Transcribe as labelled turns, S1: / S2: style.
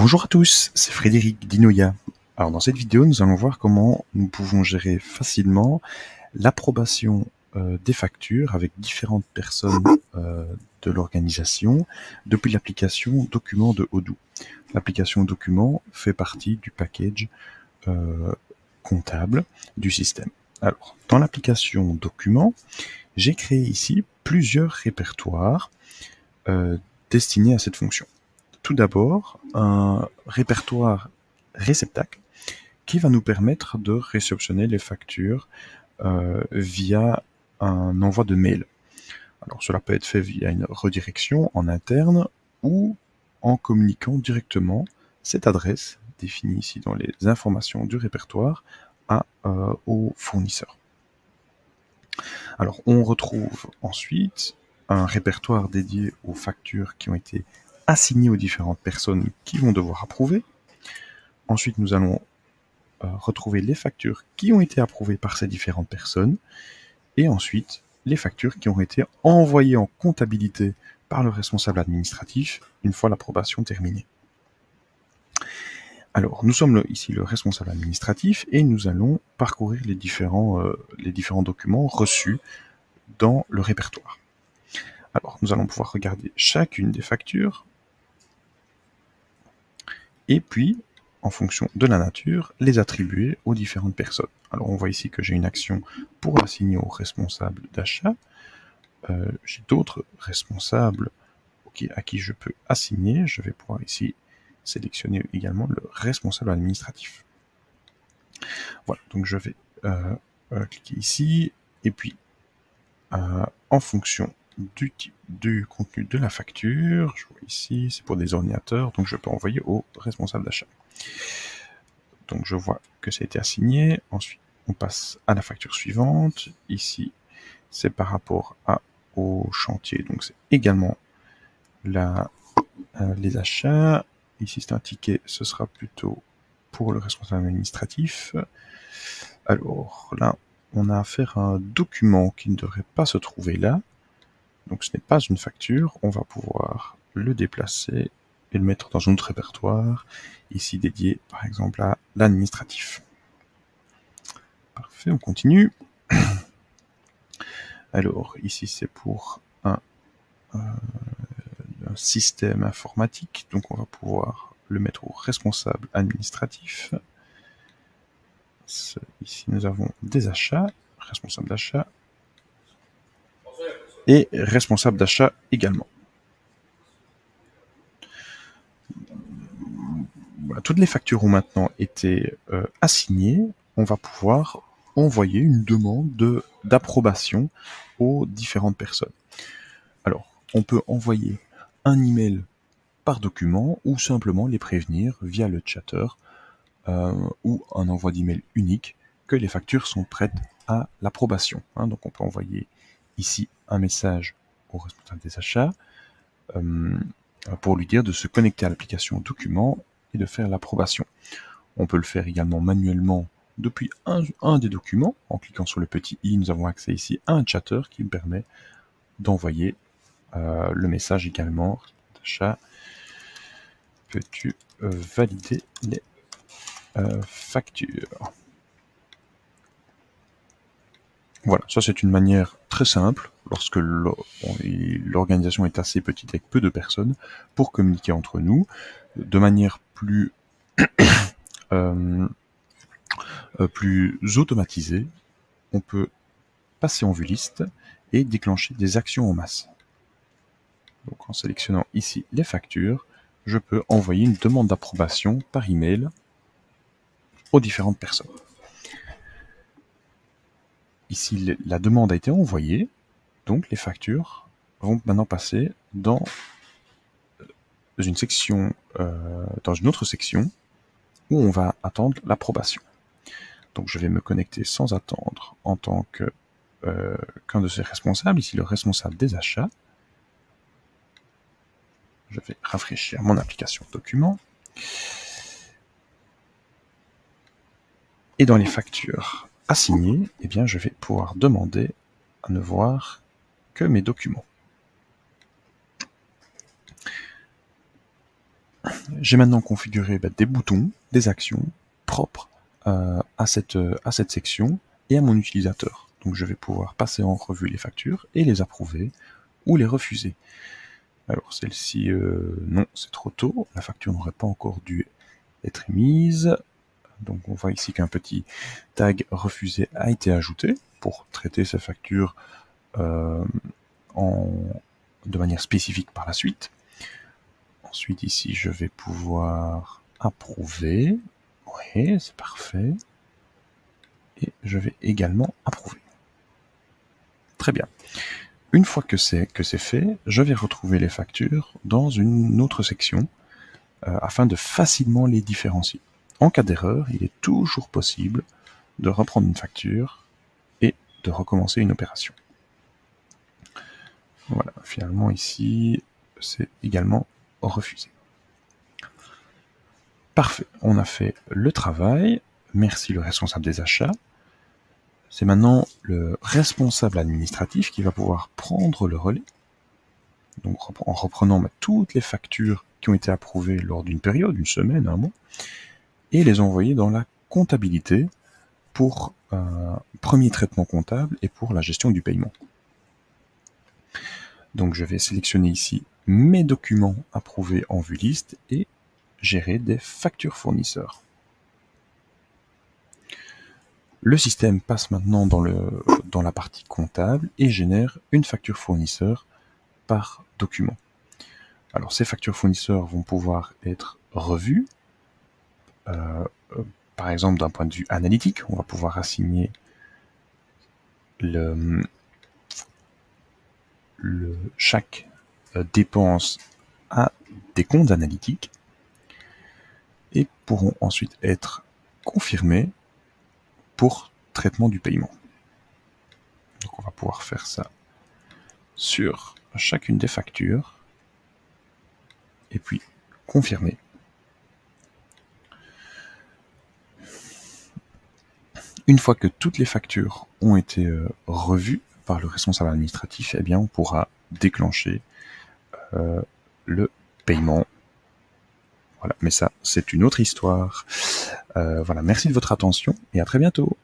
S1: Bonjour à tous, c'est Frédéric d'Inoya. Alors dans cette vidéo, nous allons voir comment nous pouvons gérer facilement l'approbation des factures avec différentes personnes de l'organisation depuis l'application Document de Odoo. L'application Document fait partie du package comptable du système. Alors, dans l'application Document, j'ai créé ici plusieurs répertoires destinés à cette fonction. Tout d'abord, un répertoire réceptacle qui va nous permettre de réceptionner les factures via un envoi de mail. Alors cela peut être fait via une redirection en interne ou en communiquant directement cette adresse définie ici dans les informations du répertoire au fournisseur. Alors on retrouve ensuite un répertoire dédié aux factures qui ont été assignées aux différentes personnes qui vont devoir approuver. Ensuite, nous allons retrouver les factures qui ont été approuvées par ces différentes personnes. Et ensuite, les factures qui ont été envoyées en comptabilité par le responsable administratif une fois l'approbation terminée. Alors, nous sommes ici le responsable administratif et nous allons parcourir les différents documents reçus dans le répertoire. Alors, nous allons pouvoir regarder chacune des factures et puis, en fonction de la nature, les attribuer aux différentes personnes. Alors, on voit ici que j'ai une action pour l'assigner au responsable d'achat. J'ai d'autres responsables à qui je peux assigner. Je vais pouvoir ici sélectionner également le responsable administratif. Voilà, donc je vais cliquer ici, et puis en fonction du type du contenu de la facture, je vois ici, c'est pour des ordinateurs, donc je peux envoyer au responsable d'achat. Donc je vois que ça a été assigné. Ensuite, on passe à la facture suivante. Ici, c'est par rapport au chantier, donc c'est également les achats. Ici, c'est un ticket, ce sera plutôt pour le responsable administratif. Alors là, on a affaire à un document qui ne devrait pas se trouver là. Donc ce n'est pas une facture. On va pouvoir le déplacer et le mettre dans un autre répertoire, ici dédié par exemple à l'administratif. Parfait, on continue. Alors ici c'est pour un système informatique, donc on va pouvoir le mettre au responsable administratif. Ici nous avons des achats, responsable d'achat, et responsable d'achat également. Voilà, toutes les factures ont maintenant été assignées. On va pouvoir envoyer une demande d'approbation aux différentes personnes. Alors, on peut envoyer un email par document ou simplement les prévenir via le chatter ou un envoi d'email unique que les factures sont prêtes à l'approbation. Donc on peut envoyer ici un message au responsable des achats pour lui dire de se connecter à l'application document et de faire l'approbation. On peut le faire également manuellement depuis un des documents. En cliquant sur le petit i, nous avons accès ici à un chatter qui me permet d'envoyer le message également. D'achat, peux-tu valider les factures? Voilà, ça c'est une manière très simple, lorsque l'organisation est assez petite avec peu de personnes, pour communiquer entre nous, de manière plus automatisée. On peut passer en vue liste et déclencher des actions en masse. Donc en sélectionnant ici les factures, je peux envoyer une demande d'approbation par email aux différentes personnes. Ici, la demande a été envoyée, donc les factures vont maintenant passer dans une section, dans une autre section où on va attendre l'approbation. Donc je vais me connecter sans attendre en tant qu'un de ces responsables, ici le responsable des achats. Je vais rafraîchir mon application document. Et dans les factures assignées, eh bien, je vais pouvoir demander à ne voir que mes documents. J'ai maintenant configuré des boutons, des actions propres à cette section et à mon utilisateur. Donc je vais pouvoir passer en revue les factures et les approuver ou les refuser. Alors celle-ci, non, c'est trop tôt, la facture n'aurait pas encore dû être émise. Donc on voit ici qu'un petit tag refusé a été ajouté pour traiter ces factures de manière spécifique par la suite. Ensuite ici je vais pouvoir approuver. Oui, c'est parfait. Et je vais également approuver. Très bien. Une fois que c'est fait, je vais retrouver les factures dans une autre section afin de facilement les différencier. En cas d'erreur, il est toujours possible de reprendre une facture et de recommencer une opération. Voilà, finalement ici, c'est également refusé. Parfait, on a fait le travail. Merci le responsable des achats. C'est maintenant le responsable administratif qui va pouvoir prendre le relais. Donc en reprenant toutes les factures qui ont été approuvées lors d'une période, une semaine, un mois, et les envoyer dans la comptabilité pour premier traitement comptable et pour la gestion du paiement. Donc je vais sélectionner ici mes documents approuvés en vue liste et gérer des factures fournisseurs. Le système passe maintenant dans la partie comptable et génère une facture fournisseur par document. Alors ces factures fournisseurs vont pouvoir être revues. Par exemple, d'un point de vue analytique, on va pouvoir assigner chaque dépense à des comptes analytiques et pourront ensuite être confirmés pour traitement du paiement. Donc on va pouvoir faire ça sur chacune des factures et puis confirmer. Une fois que toutes les factures ont été revues par le responsable administratif, eh bien on pourra déclencher le paiement. Voilà, mais ça, c'est une autre histoire. Voilà, merci de votre attention et à très bientôt.